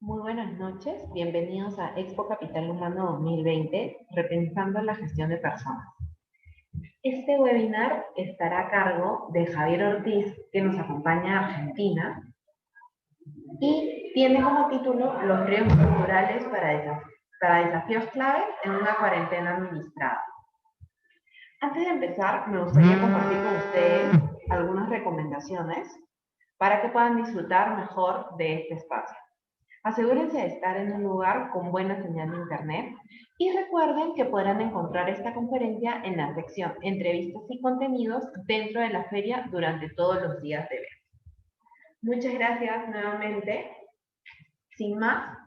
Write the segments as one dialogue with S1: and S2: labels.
S1: Muy buenas noches, bienvenidos a Expo Capital Humano 2020, repensando la gestión de personas. Este webinar estará a cargo de Javier Ortiz, que nos acompaña a Argentina, y tiene como título Los riesgos culturales para desafíos claves en una cuarentena administrada. Antes de empezar, me gustaría compartir con ustedes algunas recomendaciones para que puedan disfrutar mejor de este espacio. Asegúrense de estar en un lugar con buena señal de internet y recuerden que podrán encontrar esta conferencia en la sección Entrevistas y Contenidos dentro de la feria durante todos los días de evento. Muchas gracias nuevamente. Sin más,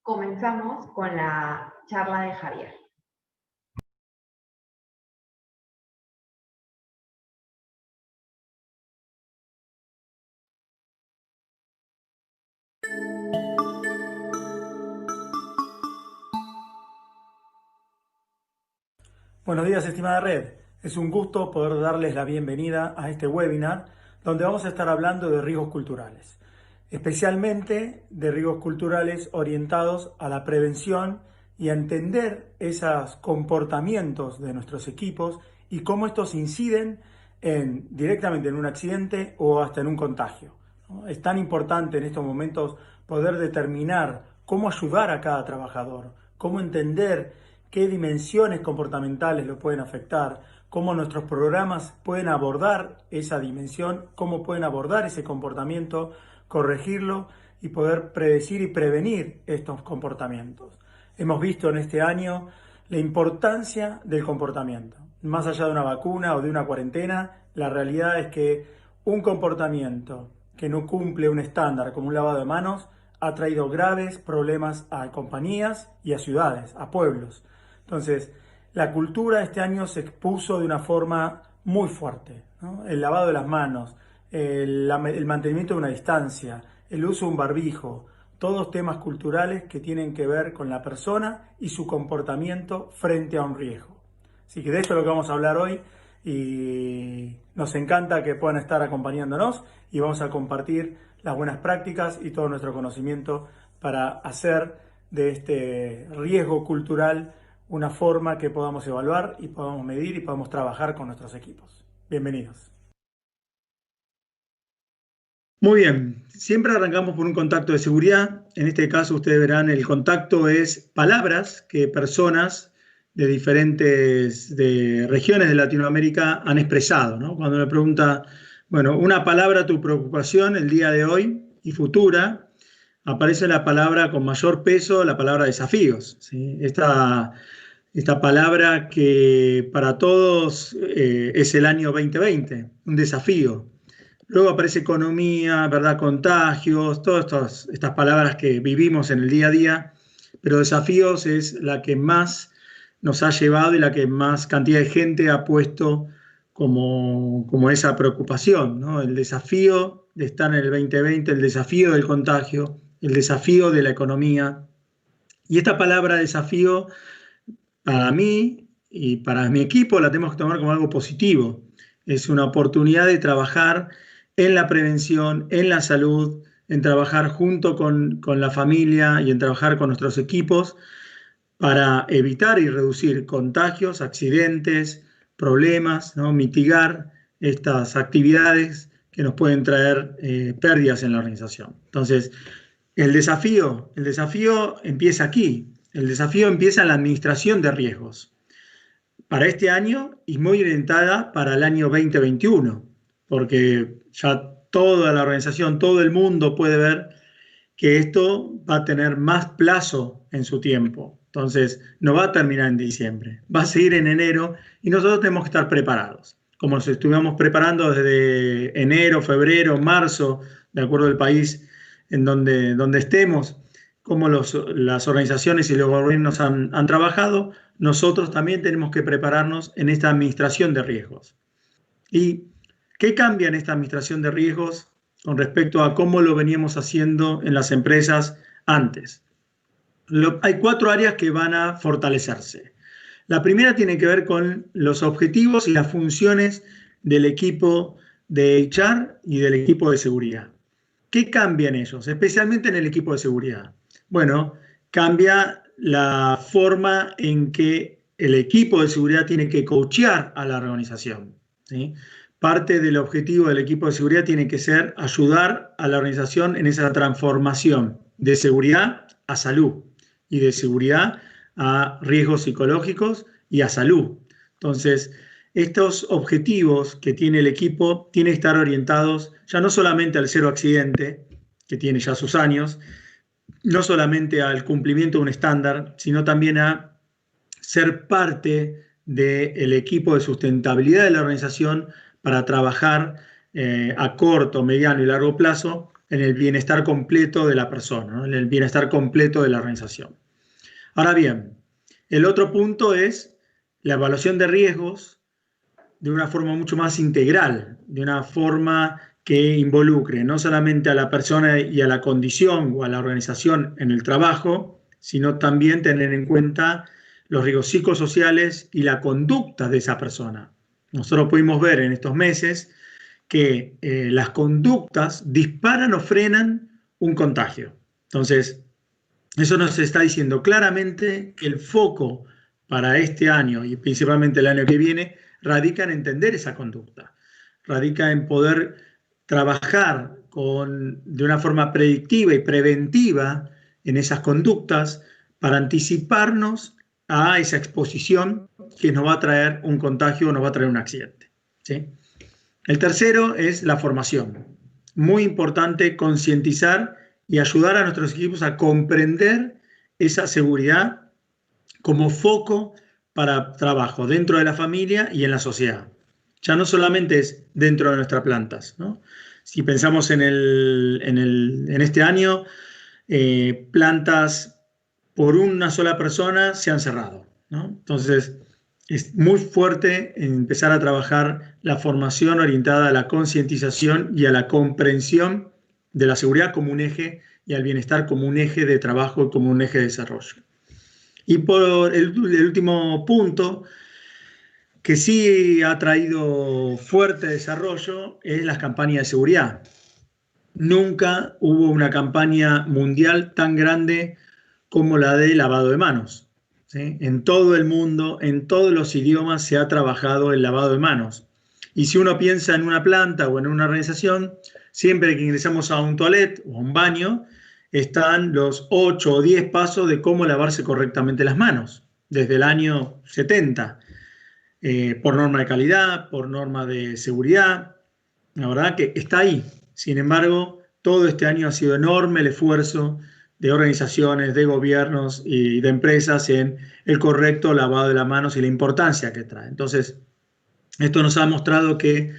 S1: comenzamos con la charla de Javier.
S2: Buenos días, estimada red. Es un gusto poder darles la bienvenida a este webinar donde vamos a estar hablando de riesgos culturales, especialmente de riesgos culturales orientados a la prevención y a entender esos comportamientos de nuestros equipos y cómo estos inciden directamente en un accidente o hasta en un contagio, ¿no? Es tan importante en estos momentos poder determinar cómo ayudar a cada trabajador, cómo entender qué dimensiones comportamentales lo pueden afectar, cómo nuestros programas pueden abordar esa dimensión, cómo pueden abordar ese comportamiento, corregirlo y poder predecir y prevenir estos comportamientos. Hemos visto en este año la importancia del comportamiento. Más allá de una vacuna o de una cuarentena, la realidad es que un comportamiento que no cumple un estándar como un lavado de manos ha traído graves problemas a compañías y a ciudades, a pueblos. Entonces, la cultura este año se expuso de una forma muy fuerte, ¿no? El lavado de las manos, el mantenimiento de una distancia, el uso de un barbijo, todos temas culturales que tienen que ver con la persona y su comportamiento frente a un riesgo. Así que de esto es lo que vamos a hablar hoy y nos encanta que puedan estar acompañándonos y vamos a compartir las buenas prácticas y todo nuestro conocimiento para hacer de este riesgo cultural una forma que podamos evaluar y podamos medir y podamos trabajar con nuestros equipos. Bienvenidos.
S3: Muy bien, siempre arrancamos por un contacto de seguridad. En este caso ustedes verán el contacto es palabras que personas de diferentes regiones de Latinoamérica han expresado, ¿no? Cuando me pregunta, bueno, una palabra, tu preocupación el día de hoy y futura, aparece la palabra con mayor peso, la palabra desafíos, ¿sí? Esta palabra que para todos es el año 2020, un desafío. Luego aparece economía, ¿verdad? Contagios, todas estas palabras que vivimos en el día a día, pero desafíos es la que más nos ha llevado y la que más cantidad de gente ha puesto como esa preocupación, ¿no? El desafío de estar en el 2020, el desafío del contagio, el desafío de la economía. Y esta palabra desafío, para mí y para mi equipo, la tenemos que tomar como algo positivo. Es una oportunidad de trabajar en la prevención, en la salud, en trabajar junto con la familia y en trabajar con nuestros equipos para evitar y reducir contagios, accidentes, problemas, ¿no? Mitigar estas actividades que nos pueden traer pérdidas en la organización. Entonces, el desafío empieza aquí. El desafío empieza en la administración de riesgos para este año y muy orientada para el año 2021, porque ya toda la organización, todo el mundo puede ver que esto va a tener más plazo en su tiempo. Entonces, no va a terminar en diciembre, va a seguir en enero y nosotros tenemos que estar preparados, como nos estuvimos preparando desde enero, febrero, marzo, de acuerdo al país en donde estemos, como las organizaciones y los gobiernos han trabajado. Nosotros también tenemos que prepararnos en esta administración de riesgos. ¿Y qué cambia en esta administración de riesgos con respecto a cómo lo veníamos haciendo en las empresas antes? Hay 4 áreas que van a fortalecerse. La primera tiene que ver con los objetivos y las funciones del equipo de HR y del equipo de seguridad. ¿Qué cambia en ellos? Especialmente en el equipo de seguridad. Bueno, cambia la forma en que el equipo de seguridad tiene que coachear a la organización, ¿sí? Parte del objetivo del equipo de seguridad tiene que ser ayudar a la organización en esa transformación de seguridad a salud y de seguridad a riesgos psicológicos y a salud. Entonces, estos objetivos que tiene el equipo tienen que estar orientados ya no solamente al cero accidente, que tiene ya sus años, no solamente al cumplimiento de un estándar, sino también a ser parte del equipo de sustentabilidad de la organización para trabajar a corto, mediano y largo plazo en el bienestar completo de la persona, ¿no? En el bienestar completo de la organización. Ahora bien, el otro punto es la evaluación de riesgos de una forma mucho más integral, de una forma que involucre no solamente a la persona y a la condición o a la organización en el trabajo, sino también tener en cuenta los riesgos psicosociales y la conducta de esa persona. Nosotros pudimos ver en estos meses que las conductas disparan o frenan un contagio. Entonces, eso nos está diciendo claramente que el foco para este año y principalmente el año que viene radica en entender esa conducta, radica en poder trabajar de una forma predictiva y preventiva en esas conductas para anticiparnos a esa exposición que nos va a traer un contagio o nos va a traer un accidente, ¿sí? El tercero es la formación. Muy importante concientizar y ayudar a nuestros equipos a comprender esa seguridad como foco para trabajo dentro de la familia y en la sociedad. Ya no solamente es dentro de nuestras plantas, ¿no? Si pensamos en este año, plantas por una sola persona se han cerrado, ¿no? Entonces, es muy fuerte empezar a trabajar la formación orientada a la concientización y a la comprensión de la seguridad como un eje y al bienestar como un eje de trabajo y como un eje de desarrollo. Y por el último punto, que sí ha traído fuerte desarrollo, es las campañas de seguridad. Nunca hubo una campaña mundial tan grande como la de lavado de manos, ¿sí? En todo el mundo, en todos los idiomas se ha trabajado el lavado de manos. Y si uno piensa en una planta o en una organización, siempre que ingresamos a un toilet o a un baño, están los 8 o 10 pasos de cómo lavarse correctamente las manos, desde el año 70, por norma de calidad, por norma de seguridad. La verdad que está ahí. Sin embargo, todo este año ha sido enorme el esfuerzo de organizaciones, de gobiernos y de empresas en el correcto lavado de las manos y la importancia que trae. Entonces, esto nos ha mostrado que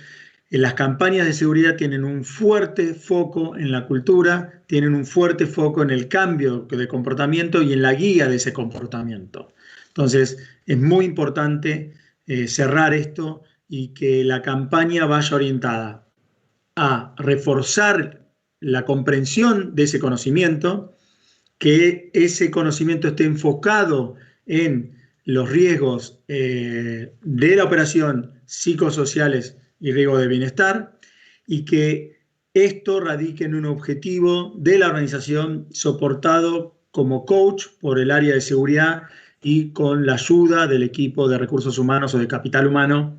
S3: las campañas de seguridad tienen un fuerte foco en la cultura, tienen un fuerte foco en el cambio de comportamiento y en la guía de ese comportamiento. Entonces, es muy importante cerrar esto y que la campaña vaya orientada a reforzar la comprensión de ese conocimiento, que ese conocimiento esté enfocado en los riesgos de la operación psicosociales y riesgos de bienestar, y que esto radique en un objetivo de la organización soportado como coach por el área de seguridad y con la ayuda del equipo de recursos humanos o de capital humano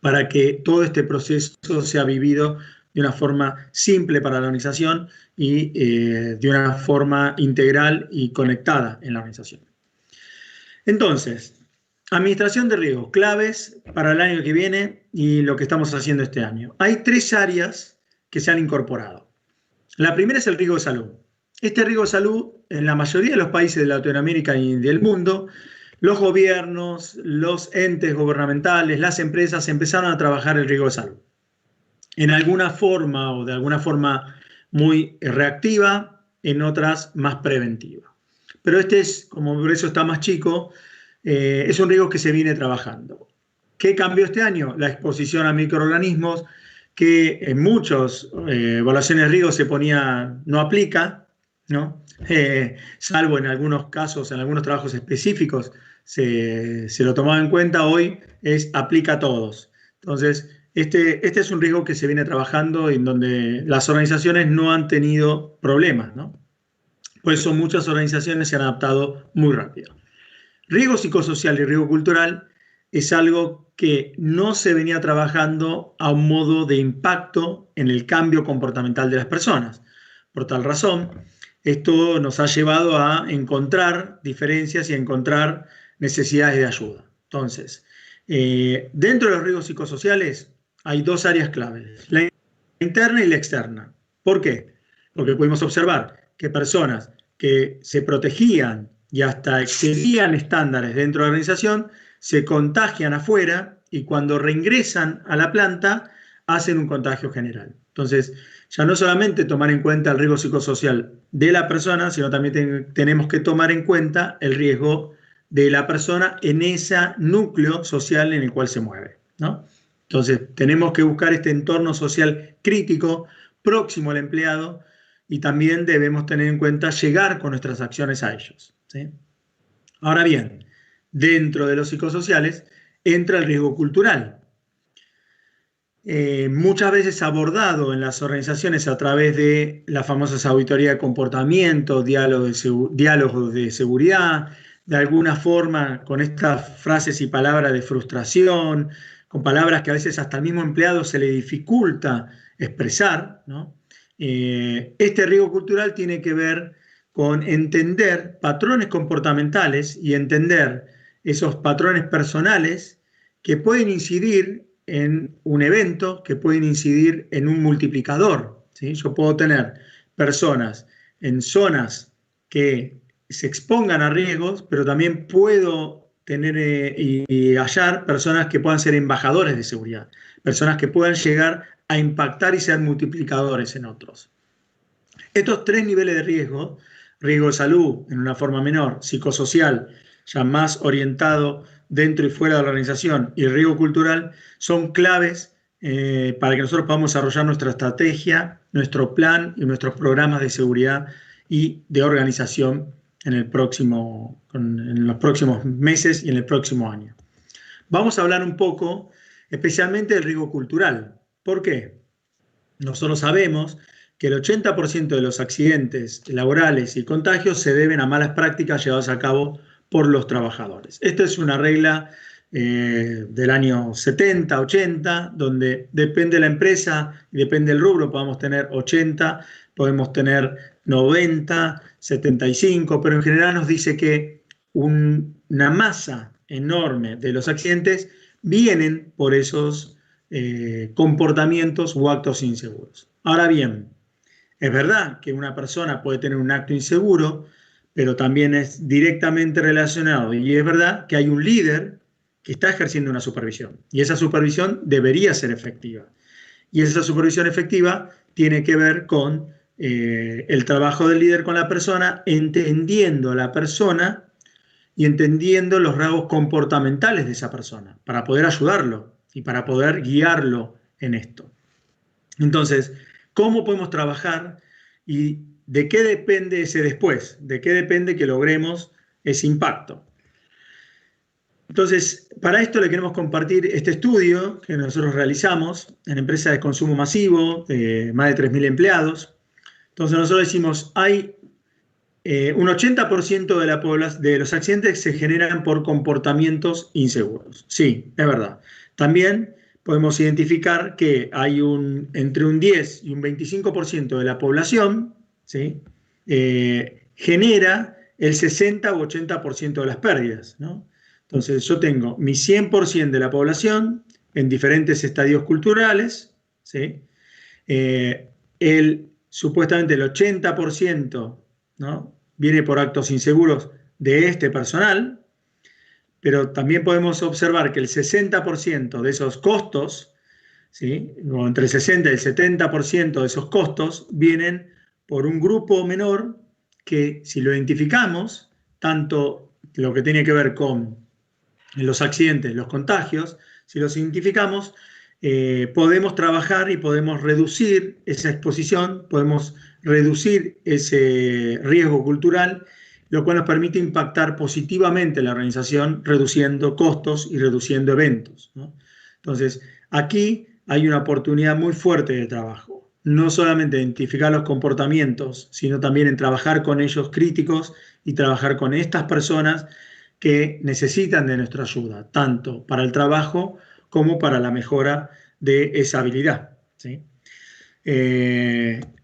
S3: para que todo este proceso sea vivido de una forma simple para la organización y de una forma integral y conectada en la organización. Entonces, administración de riesgos, claves para el año que viene y lo que estamos haciendo este año. Hay 3 áreas que se han incorporado. La primera es el riesgo de salud. Este riesgo de salud, en la mayoría de los países de Latinoamérica y del mundo, los gobiernos, los entes gubernamentales, las empresas empezaron a trabajar el riesgo de salud. En alguna forma o de alguna forma muy reactiva, en otras más preventiva. Pero este es, como por eso está más chico, es un riesgo que se viene trabajando. ¿Qué cambió este año? La exposición a microorganismos, que en muchas evaluaciones de riesgo se ponía no aplica, ¿no? Salvo en algunos casos, en algunos trabajos específicos, se lo tomaba en cuenta. Hoy es aplica a todos. Entonces, Este es un riesgo que se viene trabajando en donde las organizaciones no han tenido problemas, ¿no? Por eso muchas organizaciones se han adaptado muy rápido. Riesgo psicosocial y riesgo cultural es algo que no se venía trabajando a un modo de impacto en el cambio comportamental de las personas. Por tal razón, esto nos ha llevado a encontrar diferencias y a encontrar necesidades de ayuda. Entonces, dentro de los riesgos psicosociales hay dos áreas claves, la interna y la externa. ¿Por qué? Porque pudimos observar que personas que se protegían y hasta excedían estándares dentro de la organización se contagian afuera y cuando reingresan a la planta hacen un contagio general. Entonces, ya no solamente tomar en cuenta el riesgo psicosocial de la persona, sino también tenemos que tomar en cuenta el riesgo de la persona en ese núcleo social en el cual se mueve, ¿no? Entonces, tenemos que buscar este entorno social crítico, próximo al empleado, y también debemos tener en cuenta llegar con nuestras acciones a ellos, ¿sí? Ahora bien, dentro de los psicosociales entra el riesgo cultural. Muchas veces abordado en las organizaciones a través de las famosas auditorías de comportamiento, diálogos de seguridad, de alguna forma con estas frases y palabras de frustración, con palabras que a veces hasta al mismo empleado se le dificulta expresar, ¿no? Este riesgo cultural tiene que ver con entender patrones comportamentales y entender esos patrones personales que pueden incidir en un evento, que pueden incidir en un multiplicador, ¿sí? Yo puedo tener personas en zonas que se expongan a riesgos, pero también puedo tener y hallar personas que puedan ser embajadores de seguridad, personas que puedan llegar a impactar y ser multiplicadores en otros. Estos tres niveles de riesgo, riesgo de salud en una forma menor, psicosocial, ya más orientado dentro y fuera de la organización, y el riesgo cultural, son claves para que nosotros podamos desarrollar nuestra estrategia, nuestro plan y nuestros programas de seguridad y de organización en los próximos meses y en el próximo año. Vamos a hablar un poco especialmente del riesgo cultural. ¿Por qué? Nosotros sabemos que el 80% de los accidentes laborales y contagios se deben a malas prácticas llevadas a cabo por los trabajadores. Esta es una regla del año 70, 80, donde depende de la empresa y depende del rubro, podemos tener 80, podemos tener 90, 75, pero en general nos dice que una masa enorme de los accidentes vienen por esos comportamientos o actos inseguros. Ahora bien, es verdad que una persona puede tener un acto inseguro, pero también es directamente relacionado, y es verdad que hay un líder que está ejerciendo una supervisión, y esa supervisión debería ser efectiva. Y esa supervisión efectiva tiene que ver con el trabajo del líder con la persona, entendiendo a la persona y entendiendo los rasgos comportamentales de esa persona, para poder ayudarlo y para poder guiarlo en esto. Entonces, ¿cómo podemos trabajar y de qué depende ese después? ¿De qué depende que logremos ese impacto? Entonces, para esto le queremos compartir este estudio que nosotros realizamos en empresas de consumo masivo, de más de 3.000 empleados. Entonces, nosotros decimos, hay un 80% de los accidentes se generan por comportamientos inseguros. Sí, es verdad. También podemos identificar que hay entre un 10 y un 25% de la población, ¿sí? Genera el 60 u 80% de las pérdidas, ¿no? Entonces yo tengo mi 100% de la población en diferentes estadios culturales, ¿sí? Supuestamente el 80%, ¿no?, viene por actos inseguros de este personal, pero también podemos observar que el 60% de esos costos, ¿sí?, o entre el 60 y el 70% de esos costos vienen por un grupo menor que, si lo identificamos, tanto lo que tiene que ver con los accidentes, los contagios, si los identificamos, podemos trabajar y podemos reducir esa exposición, podemos reducir ese riesgo cultural, lo cual nos permite impactar positivamente en la organización, reduciendo costos y reduciendo eventos, ¿no? Entonces, aquí hay una oportunidad muy fuerte de trabajo. No solamente identificar los comportamientos, sino también en trabajar con ellos críticos y trabajar con estas personas que necesitan de nuestra ayuda, tanto para el trabajo como para la mejora de esa habilidad, ¿sí?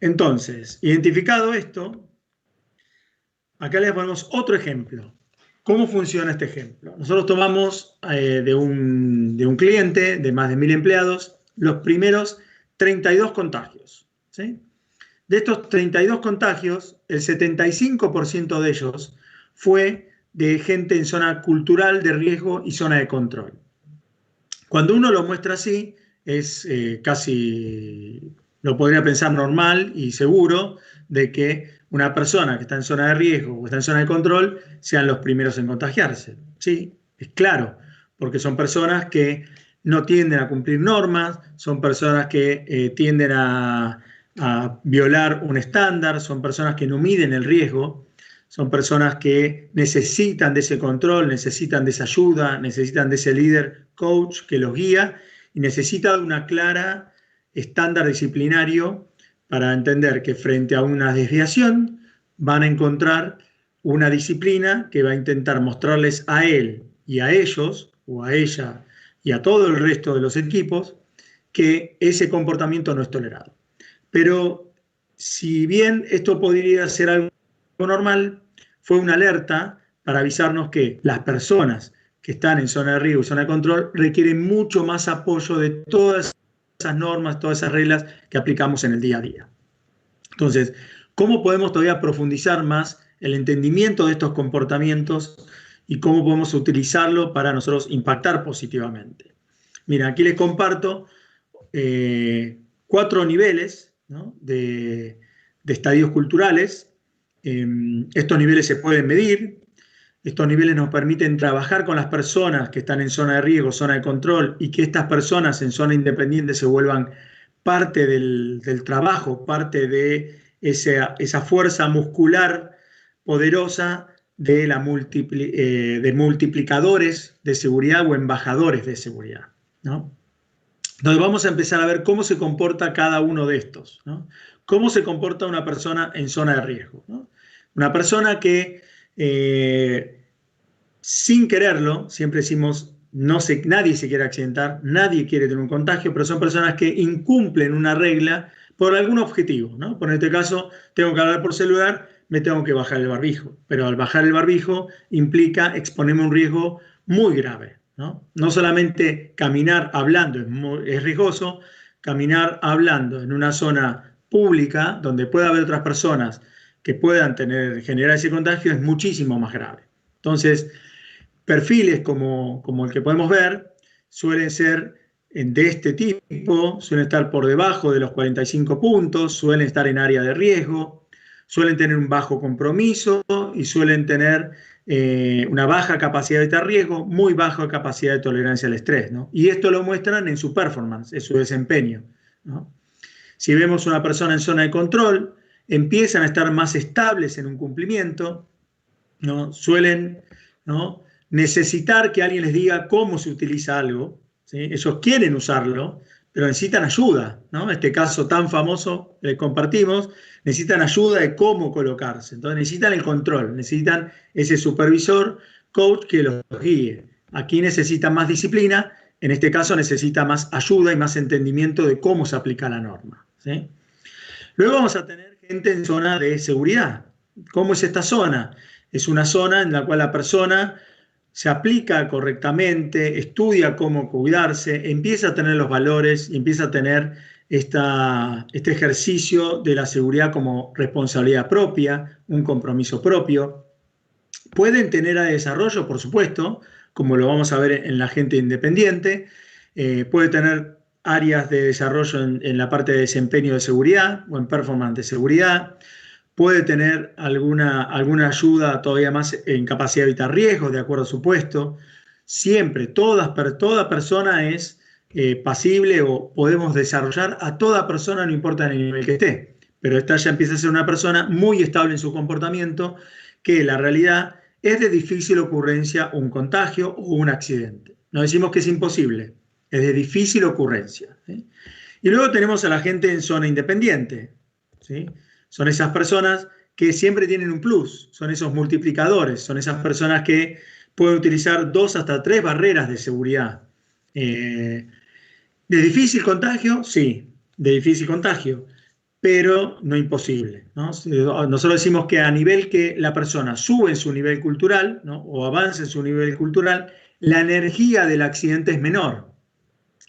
S3: Entonces, identificado esto, acá les ponemos otro ejemplo. ¿Cómo funciona este ejemplo? Nosotros tomamos de un cliente de más de 1000 empleados los primeros 32 contagios, ¿sí? De estos 32 contagios, el 75% de ellos fue de gente en zona cultural de riesgo y zona de control. Cuando uno lo muestra así, es casi, lo podría pensar normal y seguro de que una persona que está en zona de riesgo o está en zona de control sean los primeros en contagiarse. Sí, es claro, porque son personas que no tienden a cumplir normas, son personas que tienden a violar un estándar, son personas que no miden el riesgo, son personas que necesitan de ese control, necesitan de esa ayuda, necesitan de ese líder coach que los guía y necesitan una clara estándar disciplinario para entender que frente a una desviación van a encontrar una disciplina que va a intentar mostrarles a él y a ellos o a ella y a todo el resto de los equipos que ese comportamiento no es tolerado. Pero si bien esto podría ser algo normal, fue una alerta para avisarnos que las personas que están en zona de riesgo y zona de control requieren mucho más apoyo de todas esas normas, todas esas reglas que aplicamos en el día a día. Entonces, ¿cómo podemos todavía profundizar más el entendimiento de estos comportamientos y cómo podemos utilizarlo para nosotros impactar positivamente? Mira, aquí les comparto 4 niveles, ¿no?, de estadios culturales. Estos niveles se pueden medir. Estos niveles nos permiten trabajar con las personas que están en zona de riesgo, zona de control, y que estas personas en zona independiente se vuelvan parte del trabajo, parte de esa fuerza muscular poderosa de multiplicadores de seguridad o embajadores de seguridad, ¿no? Entonces vamos a empezar a ver cómo se comporta cada uno de estos, ¿no? Cómo se comporta una persona en zona de riesgo, ¿no? Una persona que sin quererlo, siempre decimos, nadie se quiere accidentar, nadie quiere tener un contagio, pero son personas que incumplen una regla por algún objetivo, ¿no? Por este caso, tengo que hablar por celular, me tengo que bajar el barbijo, pero al bajar el barbijo implica exponerme a un riesgo muy grave, ¿no? No solamente caminar hablando es riesgoso, caminar hablando en una zona pública donde pueda haber otras personas que puedan generar ese contagio es muchísimo más grave. Entonces, perfiles como el que podemos ver suelen ser de este tipo, suelen estar por debajo de los 45 puntos, suelen estar en área de riesgo, suelen tener un bajo compromiso y suelen tener una baja capacidad de evitar riesgo, muy baja capacidad de tolerancia al estrés, ¿no? Y esto lo muestran en su performance, en su desempeño, ¿no? Si vemos una persona en zona de control, empiezan a estar más estables en un cumplimiento, ¿no? Suelen, ¿no?, necesitar que alguien les diga cómo se utiliza algo, ¿sí? Ellos quieren usarlo, pero necesitan ayuda, ¿no? En este caso tan famoso que les compartimos, necesitan ayuda de cómo colocarse. Entonces necesitan el control, necesitan ese supervisor, coach que los guíe. Aquí necesitan más disciplina, en este caso necesita más ayuda y más entendimiento de cómo se aplica la norma, ¿sí? Luego vamos a tener gente en zona de seguridad. ¿Cómo es esta zona? Es una zona en la cual la persona se aplica correctamente, estudia cómo cuidarse, empieza a tener los valores y empieza a tener este ejercicio de la seguridad como responsabilidad propia, un compromiso propio. Pueden tener áreas de desarrollo, por supuesto, como lo vamos a ver en la gente independiente. Puede tener áreas de desarrollo en la parte de desempeño de seguridad o en performance de seguridad. Puede tener alguna ayuda todavía más en capacidad de evitar riesgos, de acuerdo a su puesto. Siempre, toda persona es pasible o podemos desarrollar a toda persona, no importa en el nivel que esté. Pero esta ya empieza a ser una persona muy estable en su comportamiento, que la realidad es de difícil ocurrencia un contagio o un accidente. No decimos que es imposible, es de difícil ocurrencia, ¿sí? Y luego tenemos a la gente en zona independiente, ¿sí? Son esas personas que siempre tienen un plus, son esos multiplicadores, son esas personas que pueden utilizar 2 hasta 3 barreras de seguridad. ¿De difícil contagio? Sí, de difícil contagio, pero no imposible, ¿no? Nosotros decimos que a nivel que la persona sube en su nivel cultural, ¿no? O avanza en su nivel cultural, la energía del accidente es menor.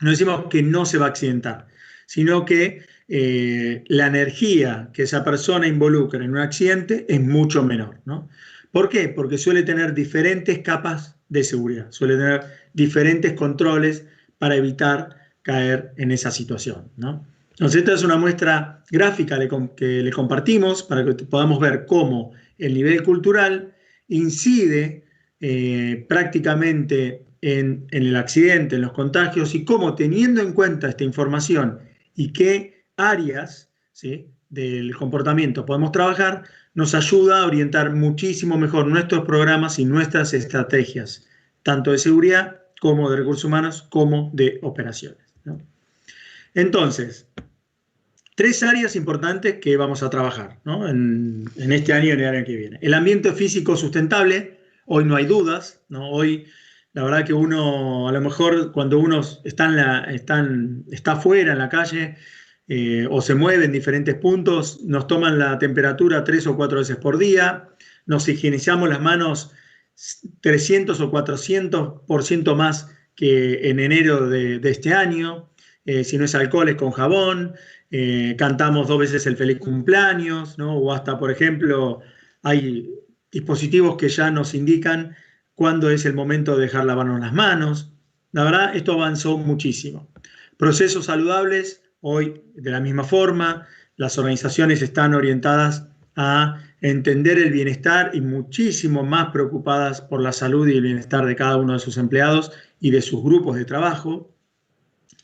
S3: No decimos que no se va a accidentar, sino que la energía que esa persona involucra en un accidente es mucho menor, ¿no? ¿Por qué? Porque suele tener diferentes capas de seguridad, suele tener diferentes controles para evitar caer en esa situación, ¿no? Entonces, esta es una muestra gráfica que le compartimos para que podamos ver cómo el nivel cultural incide prácticamente en el accidente, en los contagios, y cómo, teniendo en cuenta esta información y qué áreas, ¿sí?, del comportamiento podemos trabajar, nos ayuda a orientar muchísimo mejor nuestros programas y nuestras estrategias, tanto de seguridad como de recursos humanos, como de operaciones, ¿no? Entonces, 3 áreas importantes que vamos a trabajar, ¿no?, en este año y en el año que viene. El ambiente físico sustentable, hoy no hay dudas, ¿no? Hoy la verdad que uno, a lo mejor cuando uno está afuera en la calle o se mueve en diferentes puntos, nos toman la temperatura 3 o 4 veces por día, nos higienizamos las manos 300 o 400% más que en enero de este año. Si no es alcohol, es con jabón. Cantamos 2 veces el feliz cumpleaños, ¿no? O hasta, por ejemplo, hay dispositivos que ya nos indican cuándo es el momento de dejar lavarnos las manos. La verdad, esto avanzó muchísimo. Procesos saludables, hoy de la misma forma, las organizaciones están orientadas a entender el bienestar y muchísimo más preocupadas por la salud y el bienestar de cada uno de sus empleados y de sus grupos de trabajo.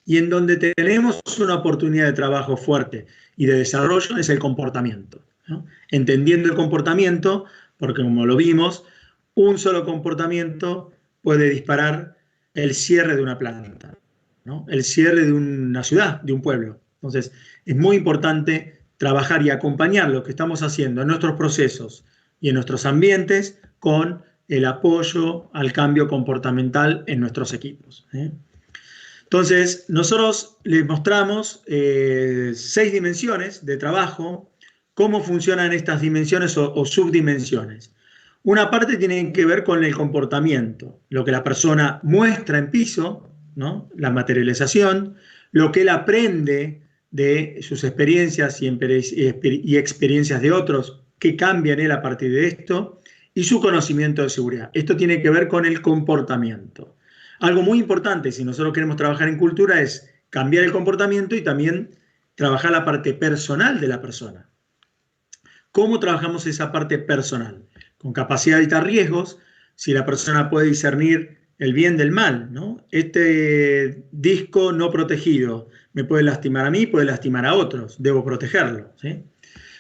S3: Y en donde tenemos una oportunidad de trabajo fuerte y de desarrollo es el comportamiento, ¿no? Entendiendo el comportamiento, porque como lo vimos, un solo comportamiento puede disparar el cierre de una planta, ¿no?, el cierre de una ciudad, de un pueblo. Entonces, es muy importante trabajar y acompañar lo que estamos haciendo en nuestros procesos y en nuestros ambientes con el apoyo al cambio comportamental en nuestros equipos, ¿eh? Entonces, nosotros les mostramos 6 dimensiones de trabajo, cómo funcionan estas dimensiones o subdimensiones. Una parte tiene que ver con el comportamiento, lo que la persona muestra en piso, ¿no?, la materialización, lo que él aprende de sus experiencias y experiencias de otros, que cambian él a partir de esto, y su conocimiento de seguridad. Esto tiene que ver con el comportamiento. Algo muy importante, si nosotros queremos trabajar en cultura, es cambiar el comportamiento y también trabajar la parte personal de la persona. ¿Cómo trabajamos esa parte personal? Con capacidad de evitar riesgos, si la persona puede discernir el bien del mal, ¿no? Este disco no protegido me puede lastimar a mí, puede lastimar a otros, debo protegerlo, ¿sí?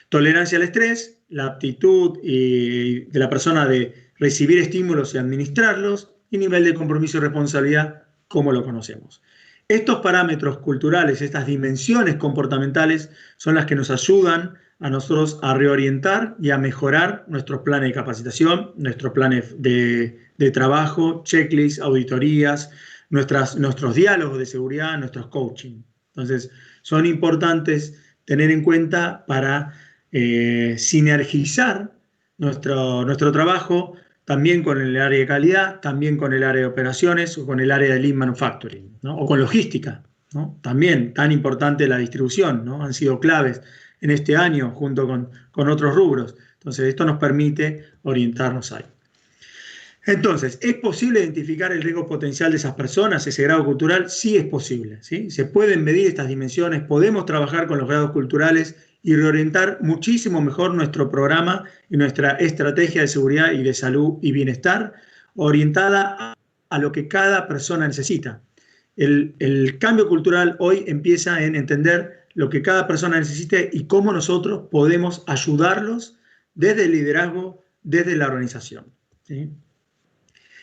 S3: Tolerancia al estrés, la aptitud de la persona de recibir estímulos y administrarlos, y nivel de compromiso y responsabilidad, como lo conocemos. Estos parámetros culturales, estas dimensiones comportamentales, son las que nos ayudan a nosotros a reorientar y a mejorar nuestros planes de capacitación, nuestros planes de trabajo, checklists, auditorías, nuestros diálogos de seguridad, nuestros coaching. Entonces, son importantes tener en cuenta para sinergizar nuestro trabajo también con el área de calidad, también con el área de operaciones o con el área de Lean Manufacturing, ¿no?, o con logística, ¿no? También tan importante la distribución, ¿no? Han sido claves en este año junto con otros rubros. Entonces, esto nos permite orientarnos ahí. Entonces, ¿es posible identificar el riesgo potencial de esas personas, ese grado cultural? Sí es posible, ¿sí? Se pueden medir estas dimensiones, podemos trabajar con los grados culturales y reorientar muchísimo mejor nuestro programa y nuestra estrategia de seguridad y de salud y bienestar, orientada a lo que cada persona necesita. El cambio cultural hoy empieza en entender lo que cada persona necesite y cómo nosotros podemos ayudarlos desde el liderazgo, desde la organización, ¿sí?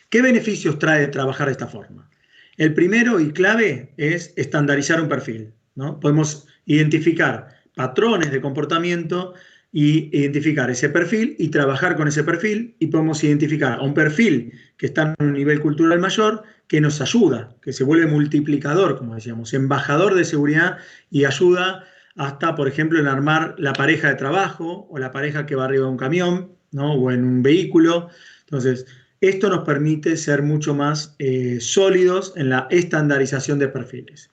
S3: ¿Qué beneficios trae trabajar de esta forma? El primero y clave es estandarizar un perfil, ¿no? Podemos identificar patrones de comportamiento y identificar ese perfil y trabajar con ese perfil, y podemos identificar a un perfil que está en un nivel cultural mayor que nos ayuda, que se vuelve multiplicador, como decíamos, embajador de seguridad, y ayuda hasta, por ejemplo, en armar la pareja de trabajo o la pareja que va arriba de un camión, ¿no? O en un vehículo. Entonces, esto nos permite ser mucho más sólidos en la estandarización de perfiles.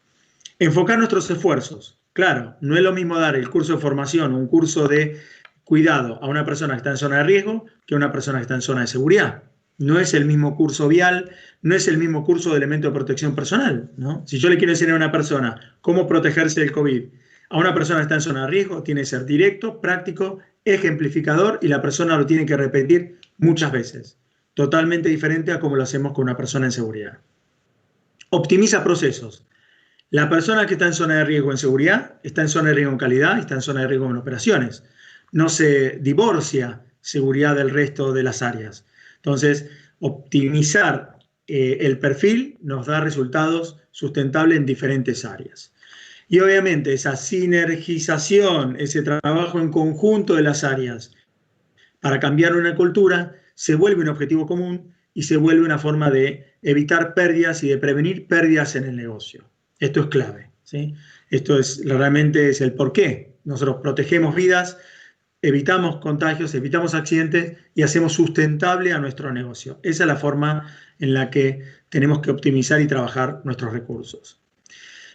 S3: Enfocar nuestros esfuerzos. Claro, no es lo mismo dar el curso de formación o un curso de cuidado a una persona que está en zona de riesgo que a una persona que está en zona de seguridad. No es el mismo curso vial, no es el mismo curso de elementos de protección personal, ¿no? Si yo le quiero enseñar a una persona cómo protegerse del COVID, a una persona que está en zona de riesgo, tiene que ser directo, práctico, ejemplificador, y la persona lo tiene que repetir muchas veces. Totalmente diferente a como lo hacemos con una persona en seguridad. Optimiza procesos. La persona que está en zona de riesgo en seguridad está en zona de riesgo en calidad y está en zona de riesgo en operaciones. No se divorcia seguridad del resto de las áreas. Entonces, optimizar el perfil nos da resultados sustentables en diferentes áreas. Y obviamente esa sinergización, ese trabajo en conjunto de las áreas para cambiar una cultura, se vuelve un objetivo común y se vuelve una forma de evitar pérdidas y de prevenir pérdidas en el negocio. Esto es clave, ¿sí? Esto realmente es el porqué. Nosotros protegemos vidas, evitamos contagios, evitamos accidentes y hacemos sustentable a nuestro negocio. Esa es la forma en la que tenemos que optimizar y trabajar nuestros recursos.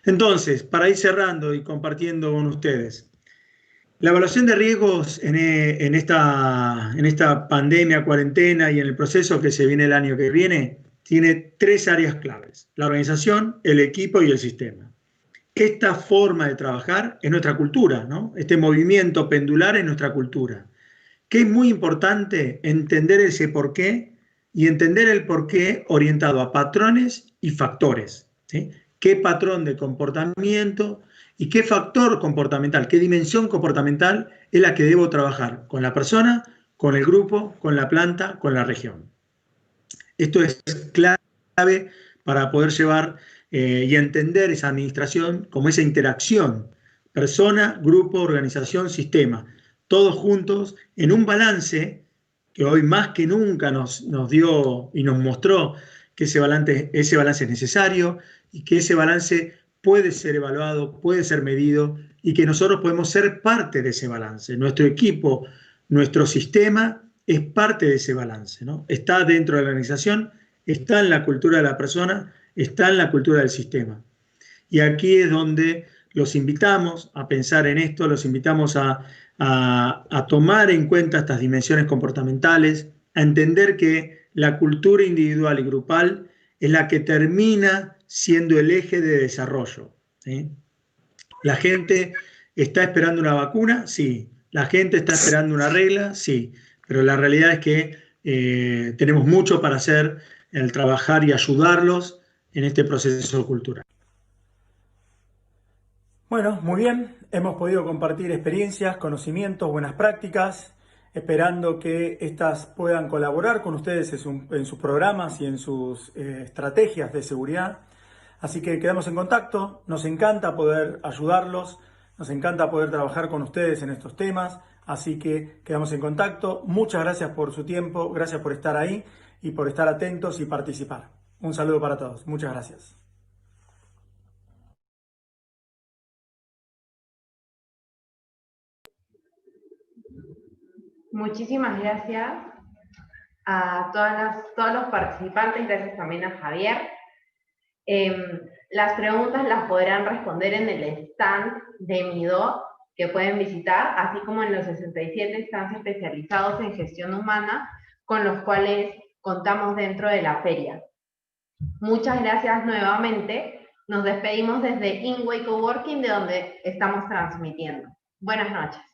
S3: Entonces, para ir cerrando y compartiendo con ustedes, la evaluación de riesgos en esta pandemia, cuarentena y en el proceso que se viene el año que viene, tiene 3 áreas claves: la organización, el equipo y el sistema. Esta forma de trabajar es nuestra cultura, ¿no? Este movimiento pendular es nuestra cultura. Que es muy importante entender ese porqué y entender el porqué orientado a patrones y factores, ¿sí? ¿Qué patrón de comportamiento y qué factor comportamental, qué dimensión comportamental es la que debo trabajar con la persona, con el grupo, con la planta, con la región? Esto es clave para poder llevar y entender esa administración como esa interacción, persona, grupo, organización, sistema, todos juntos en un balance que hoy más que nunca nos dio y nos mostró que ese balance es necesario y que ese balance puede ser evaluado, puede ser medido, y que nosotros podemos ser parte de ese balance. Nuestro equipo, nuestro sistema es parte de ese balance, ¿no? Está dentro de la organización, está en la cultura de la persona, está en la cultura del sistema. Y aquí es donde los invitamos a pensar en esto, los invitamos a tomar en cuenta estas dimensiones comportamentales, a entender que la cultura individual y grupal es la que termina siendo el eje de desarrollo, ¿sí? ¿La gente está esperando una vacuna? Sí. ¿La gente está esperando una regla? Sí. Pero la realidad es que tenemos mucho para hacer en el trabajar y ayudarlos en este proceso cultural.
S2: Bueno, muy bien. Hemos podido compartir experiencias, conocimientos, buenas prácticas, esperando que estas puedan colaborar con ustedes en sus programas y en sus estrategias de seguridad. Así que quedamos en contacto. Nos encanta poder ayudarlos, nos encanta poder trabajar con ustedes en estos temas. Así que quedamos en contacto. Muchas gracias por su tiempo, gracias por estar ahí y por estar atentos y participar. Un saludo para todos. Muchas gracias.
S1: Muchísimas gracias a todos los participantes, gracias también a Javier. Las preguntas las podrán responder en el stand de Midó que pueden visitar, así como en los 67 stands especializados en gestión humana con los cuales contamos dentro de la feria. Muchas gracias nuevamente. Nos despedimos desde InWay Coworking, de donde estamos transmitiendo. Buenas noches.